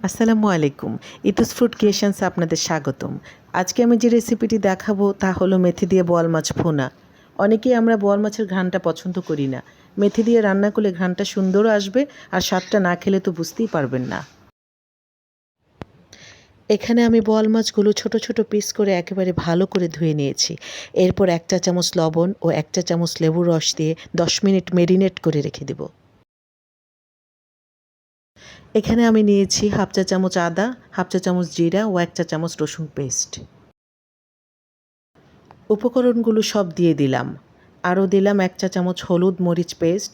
আসসালামু আলাইকুম। ইতুস ফুড ক্রিয়েশনসে আপনাদের স্বাগতম। আজকে আমি যে রেসিপিটি দেখাবো তা হলো মেথি দিয়ে বোয়াল মাছ ভুনা। অনেকেই আমরা বোয়াল মাছের ঘ্রাণটা পছন্দ করি না। মেথি দিয়ে রান্না করলে ঘ্রাণটা সুন্দরও আসবে, আর স্বাদটা না খেলে তো বুঝতেই পারবেন না। এখানে আমি বোয়াল মাছগুলো ছোট ছোট পিস করে একেবারে ভালো করে ধুয়ে নিয়েছি। এরপর 1 চা চামচ লবণ ও 1 চা চামচ লেবুর রস দিয়ে 10 মিনিট মেরিনেট করে রেখে দেব। এখানে আমি নিয়েছি হাফ চা চামচ আদা, হাফ চা চামচ জিরা ও 1 চা চামচ রসুন পেস্ট। উপকরণগুলো সব দিয়ে দিলাম। আরও দিলাম 1 চা চামচ হলুদ মরিচ পেস্ট।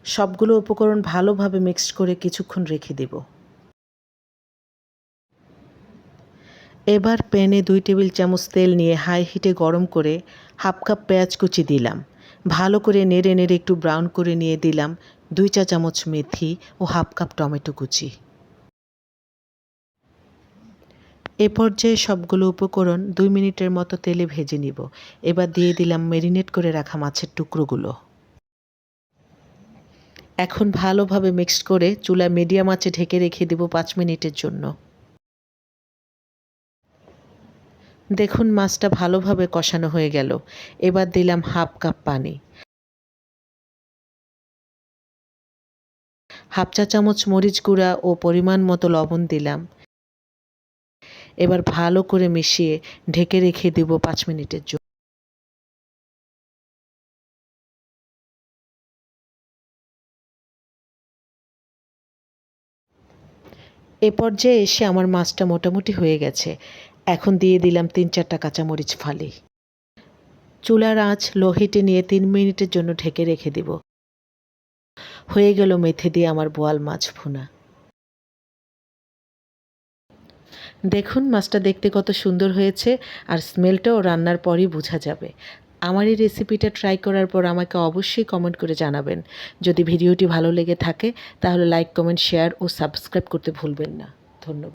সবগুলো উপকরণ ভালোভাবে মিক্সড করে কিছুক্ষণ রেখে দেব। এবার প্যানে 2 টেবিল চামচ তেল নিয়ে হাই হিটে গরম করে হাফ কাপ পেঁয়াজ কুচি দিলাম। ভালো করে নেড়ে নেড়ে একটু ব্রাউন করে নিয়ে দিলাম 2 চা চামচ মেথি ও হাফ কাপ টমেটো কুচি। এ পর্যায়ে সবগুলো উপকরণ 2 মিনিটের মতো তেলে ভেজে নিব। এবার দিয়ে দিলাম ম্যারিনেট করে রাখা মাছের টুকরোগুলো। এখন ভালোভাবে মিক্সড করে চুলায় মিডিয়াম আঁচে ঢেকে রেখে দেব 5 মিনিটের জন্য। দেখুন মাছটা ভালোভাবে কষানো হয়ে গেল। এবার দিলাম হাফ কাপ পানি। হাফ চা চামচ মরিচ গুঁড়া ও পরিমাণ মতো লবণ দিলাম। এবার ভালো করে মিশিয়ে ঢেকে রেখে দেব 5 মিনিটের জন্য। এ পর্যায়ে এসে আমার মাছটা মোটামুটি হয়ে গেছে। এখন দিয়ে দিলাম 3-4টা কাঁচামরিচ ফালি। চুলার আঁচ লো হিটে নিয়ে 3 মিনিটের জন্য ঢেকে রেখে দেব। হয়ে গেল মেথি দিয়ে আমার বোয়াল মাছ ভুনা। দেখুন মাছটা দেখতে কত সুন্দর হয়েছে, আর স্মেলটাও রান্নার পরই বোঝা যাবে। আমার এই রেসিপিটা ট্রাই করার পর আমাকে অবশ্যই কমেন্ট করে জানাবেন। যদি ভিডিওটি ভালো লেগে থাকে তাহলে লাইক, কমেন্ট, শেয়ার ও সাবস্ক্রাইব করতে ভুলবেন না। ধন্যবাদ।